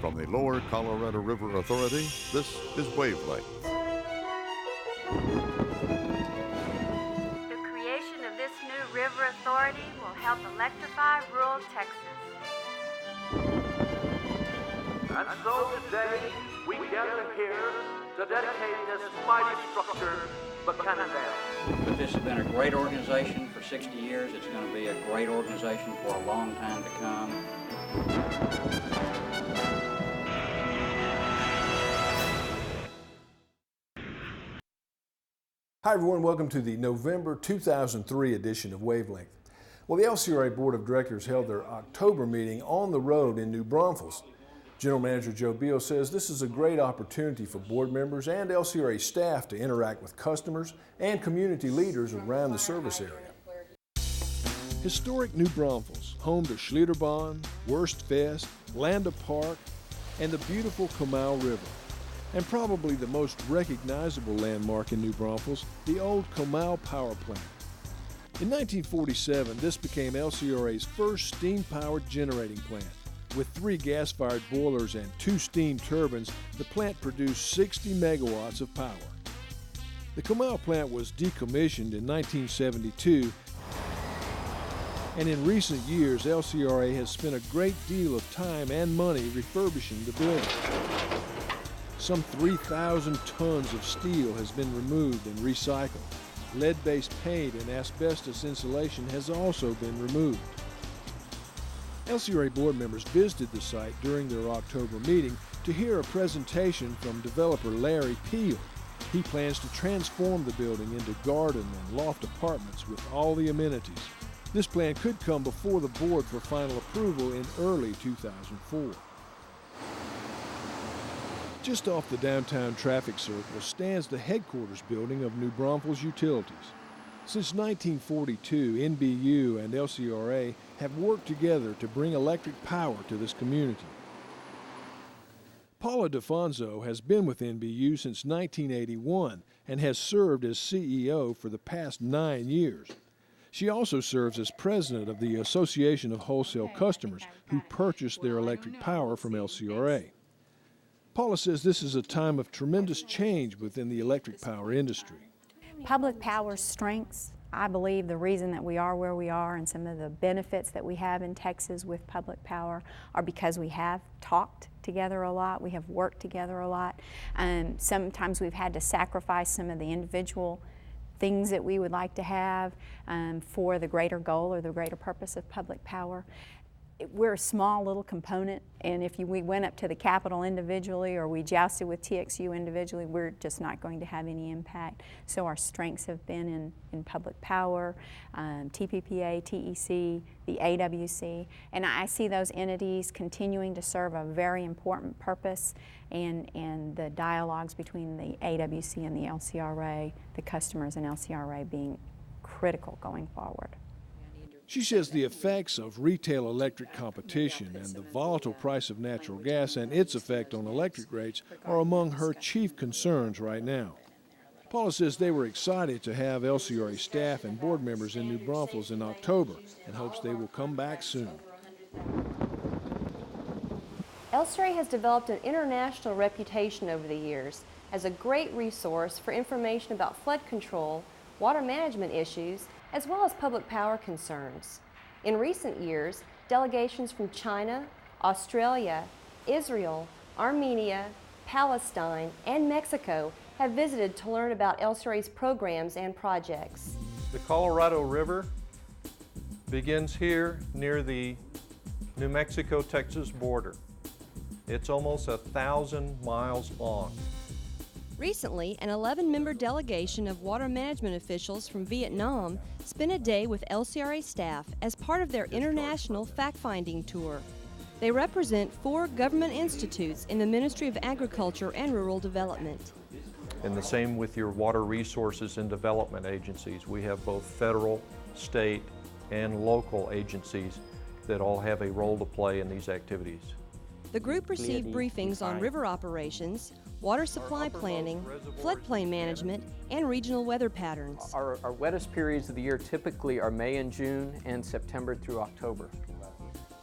From the Lower Colorado River Authority, this is Wavelength. The creation of this new river authority will help electrify rural Texas. And so today, we gather here to dedicate this mighty structure, the Cannondale. But this has been a great organization for 60 years. It's going to be a great organization for a long time to come. Hi everyone, welcome to the November 2003 edition of Wavelength. Well, the LCRA Board of Directors held their October meeting on the road in New Braunfels. General Manager Joe Beal says this is a great opportunity for board members and LCRA staff to interact with customers and community leaders around the service area. Historic New Braunfels, home to Schlitterbahn, Wurstfest, Landa Park, and the beautiful Comal River. And probably the most recognizable landmark in New Braunfels, the old Comal Power Plant. In 1947, this became LCRA's first steam-powered generating plant. With 3 gas-fired boilers and 2 steam turbines, the plant produced 60 megawatts of power. The Comal plant was decommissioned in 1972, and in recent years, LCRA has spent a great deal of time and money refurbishing the building. Some 3,000 tons of steel has been removed and recycled. Lead-based paint and asbestos insulation has also been removed. LCRA board members visited the site during their October meeting to hear a presentation from developer Larry Peel. He plans to transform the building into garden and loft apartments with all the amenities. This plan could come before the board for final approval in early 2004. Just off the downtown traffic circle stands the headquarters building of New Braunfels Utilities. Since 1942, NBU and LCRA have worked together to bring electric power to this community. Paula DeFonso has been with NBU since 1981 and has served as CEO for the past 9 years. She also serves as president of the Association of Wholesale Customers who purchase their electric power from LCRA. Paula says this is a time of tremendous change within the electric power industry. Public power's strengths, I believe the reason that we are where we are and some of the benefits that we have in Texas with public power are because we have talked together a lot, we have worked together a lot. Sometimes we've had to sacrifice some of the individual things that we would like to have for the greater goal or the greater purpose of public power. We're a small little component, and if we went up to the Capitol individually or we jousted with TXU individually, we're just not going to have any impact. So our strengths have been in public power, TPPA, TEC, the AWC, and I see those entities continuing to serve a very important purpose, and the dialogues between the AWC and the LCRA, the customers and LCRA being critical going forward. She says the effects of retail electric competition and the volatile price of natural gas and its effect on electric rates are among her chief concerns right now. Paula says they were excited to have LCRA staff and board members in New Braunfels in October and hopes they will come back soon. LCRA has developed an international reputation over the years as a great resource for information about flood control, water management issues, as well as public power concerns. In recent years, delegations from China, Australia, Israel, Armenia, Palestine, and Mexico have visited to learn about LCRA's programs and projects. The Colorado River begins here near the New Mexico-Texas border. It's almost 1,000 miles long. Recently, an 11-member delegation of water management officials from Vietnam spent a day with LCRA staff as part of their international fact-finding tour. They represent 4 government institutes in the Ministry of Agriculture and Rural Development. And the same with your water resources and development agencies. We have both federal, state, and local agencies that all have a role to play in these activities. The group received briefings on river operations, water supply planning, floodplain management, and regional weather patterns. Our wettest periods of the year typically are May and June and September through October.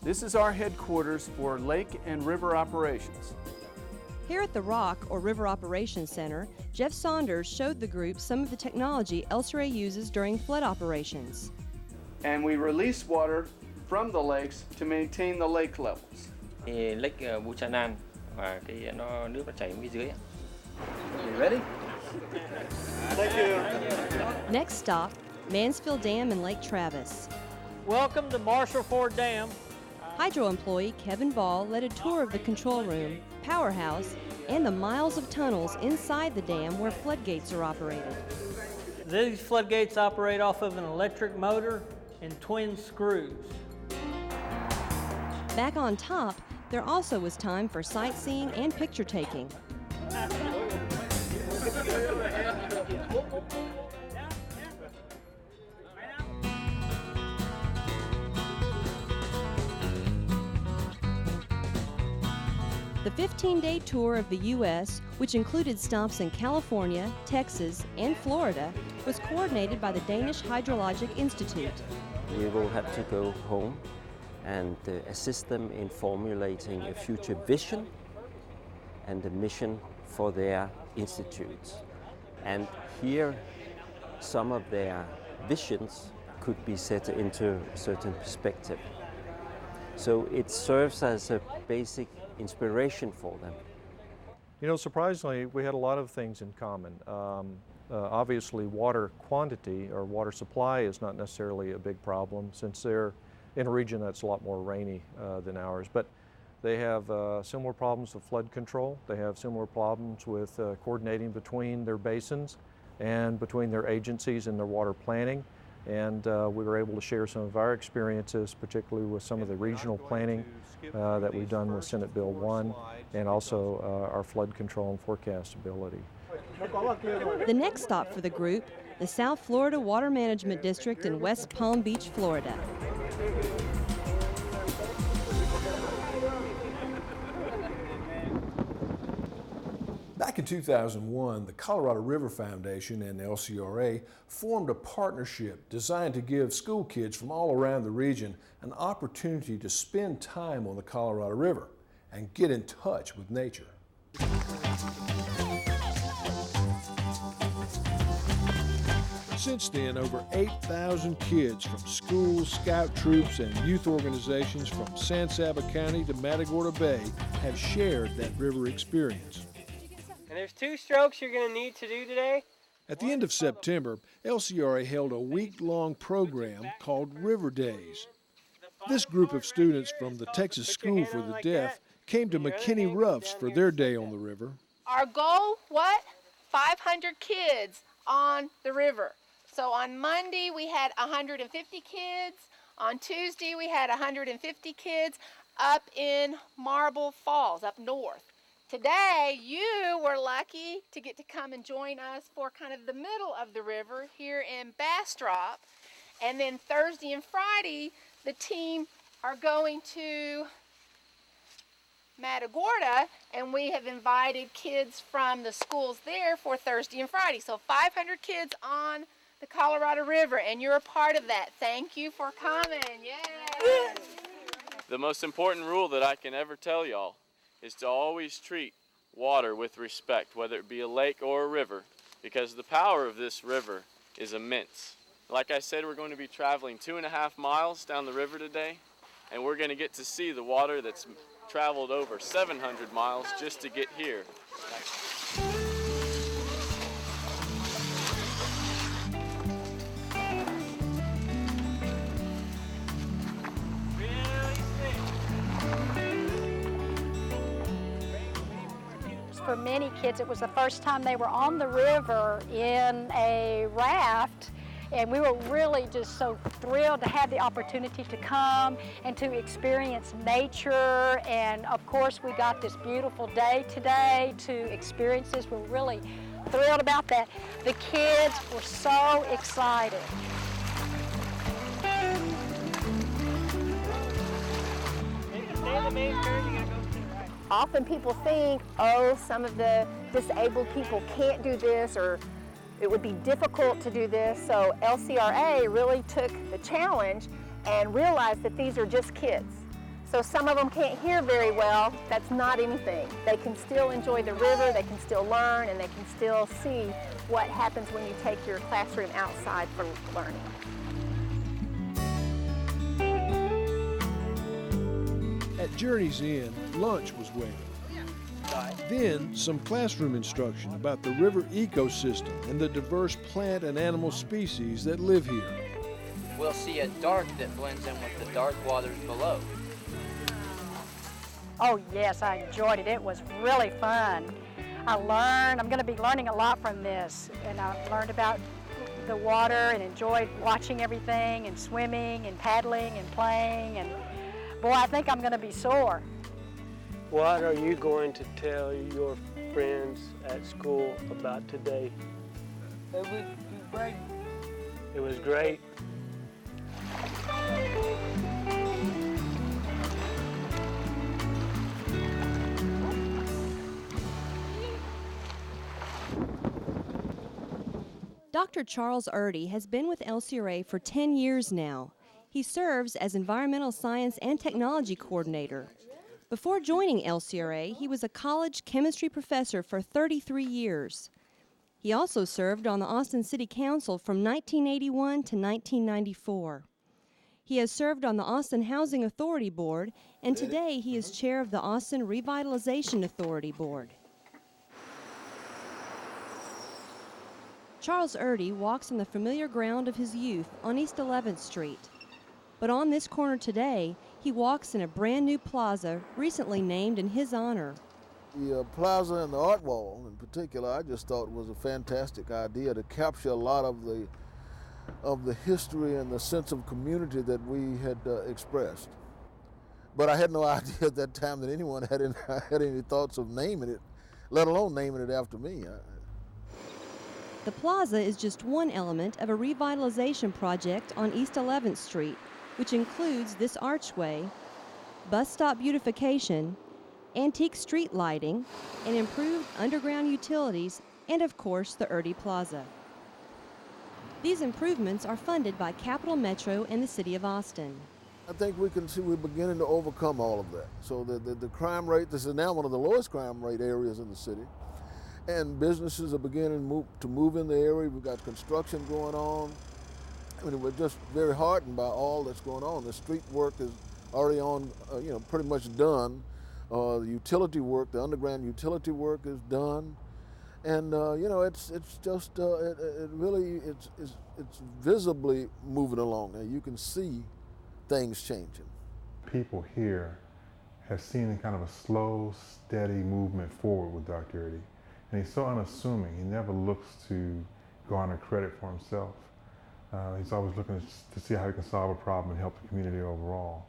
This is our headquarters for lake and river operations. Here at the Rock, or River Operations Center, Jeff Saunders showed the group some of the technology LCRA uses during flood operations. And we release water from the lakes to maintain the lake levels. Lake Buchanan và nước nó chảy phía dưới. You ready? Thank you. Next stop, Mansfield Dam and Lake Travis. Welcome to Marshall Ford Dam. Hydro employee Kevin Ball led a tour of the control room, powerhouse, and the miles of tunnels inside the dam where floodgates are operated. These floodgates operate off of an electric motor and twin screws. Back on top, there also was time for sightseeing and picture taking. The 15-day tour of the U.S., which included stops in California, Texas, and Florida, was coordinated by the Danish Hydrologic Institute. We will have to go home and assist them in formulating a future vision and a mission for their institutes. And here, some of their visions could be set into a certain perspective. So it serves as a basic inspiration for them. You know, surprisingly, we had a lot of things in common. Obviously, water quantity or water supply is not necessarily a big problem since they're in a region that's a lot more rainy than ours. But they have similar problems with flood control. They have similar problems with coordinating between their basins and between their agencies and their water planning. And we were able to share some of our experiences, particularly with some of the regional planning that we've done with Senate Bill 1 and also our flood control and forecastability. The next stop for the group, the South Florida Water Management District in West Palm Beach, Florida. Back in 2001, the Colorado River Foundation and LCRA formed a partnership designed to give school kids from all around the region an opportunity to spend time on the Colorado River and get in touch with nature. Since then, over 8,000 kids from schools, scout troops, and youth organizations from San Saba County to Matagorda Bay have shared that river experience. And there's 2 strokes you're going to need to do today. At the end of September, LCRA held a week-long program called River Days. This group of students from the Texas School for the Deaf came to McKinney Ruffs for their day on the river. Our goal, what? 500 kids on the river. So on Monday we had 150 kids. On Tuesday we had 150 kids up in Marble Falls, up north. Today, you were lucky to get to come and join us for kind of the middle of the river here in Bastrop. And then Thursday and Friday, the team are going to Matagorda, and we have invited kids from the schools there for Thursday and Friday. So 500 kids on the Colorado River, and you're a part of that. Thank you for coming. Yay! The most important rule that I can ever tell y'all is to always treat water with respect, whether it be a lake or a river, because the power of this river is immense. Like I said, we're going to be traveling 2.5 miles down the river today, and we're going to get to see the water that's traveled over 700 miles just to get here. For many kids, it was the first time they were on the river in a raft, and we were really just so thrilled to have the opportunity to come and to experience nature. And of course, we got this beautiful day today to experience this. We're really thrilled about that. The kids were so excited. Often people think, oh, some of the disabled people can't do this, or it would be difficult to do this. So LCRA really took the challenge and realized that these are just kids. So some of them can't hear very well. That's not anything. They can still enjoy the river, they can still learn, and they can still see what happens when you take your classroom outside for learning. At Journey's End, lunch was waiting. Then, some classroom instruction about the river ecosystem and the diverse plant and animal species that live here. We'll see a dark that blends in with the dark waters below. Oh yes, I enjoyed it. It was really fun. I'm going to be learning a lot from this, and I learned about the water and enjoyed watching everything and swimming and paddling and playing, and boy, I think I'm going to be sore. What are you going to tell your friends at school about today? It was great. It was great. Dr. Charles Rd has been with LCRA for 10 years now. He serves as Environmental Science and Technology Coordinator. Before joining LCRA, he was a college chemistry professor for 33 years. He also served on the Austin City Council from 1981 to 1994. He has served on the Austin Housing Authority Board, and today he is chair of the Austin Revitalization Authority Board. Charles Rd walks on the familiar ground of his youth on East 11th Street. But on this corner today, he walks in a brand new plaza recently named in his honor. The plaza and the art wall in particular, I just thought was a fantastic idea to capture a lot of the history and the sense of community that we had expressed. But I had no idea at that time that anyone had any thoughts of naming it, let alone naming it after me. The plaza is just one element of a revitalization project on East 11th Street, which includes this archway, bus stop beautification, antique street lighting, and improved underground utilities, and of course the Rd Plaza. These improvements are funded by Capital Metro and the City of Austin. I think we can see we're beginning to overcome all of that. So the crime rate, this is now one of the lowest crime rate areas in the city. And businesses are beginning to move in the area. We've got construction going on. I mean, we're just very heartened by all that's going on. The street work is already on, pretty much done. The utility work, the underground utility work is done. And, it's just, it's visibly moving along. Now, you can see things changing. People here have seen kind of a slow, steady movement forward with Dr. Rd. And he's so unassuming. He never looks to garner credit for himself. He's always looking to see how he can solve a problem and help the community overall.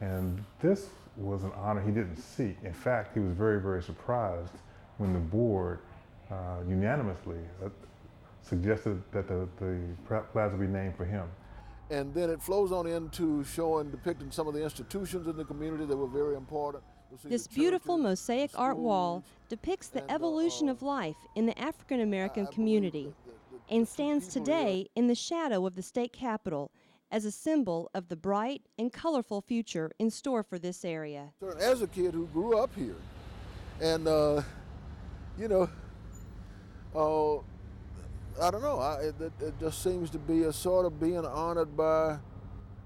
And this was an honor he didn't seek. In fact, he was very, very surprised when the board unanimously suggested that the plaza be named for him. And then it flows on into depicting some of the institutions in the community that were very important. This beautiful mosaic art wall depicts the evolution of life in the African American community and stands today in the shadow of the state capitol as a symbol of the bright and colorful future in store for this area. As a kid who grew up here, and I don't know, it just seems to be a sort of being honored by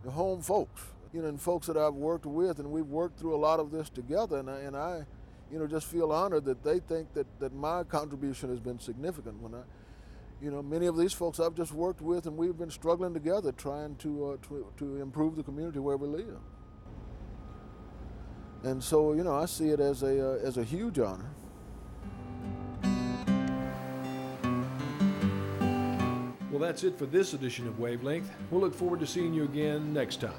the home folks, and folks that I've worked with, and we've worked through a lot of this together, and I just feel honored that they think that my contribution has been significant. When many of these folks I've just worked with, and we've been struggling together trying to improve the community where we live. And so, I see it as a huge honor. Well, that's it for this edition of Wavelength. We'll look forward to seeing you again next time.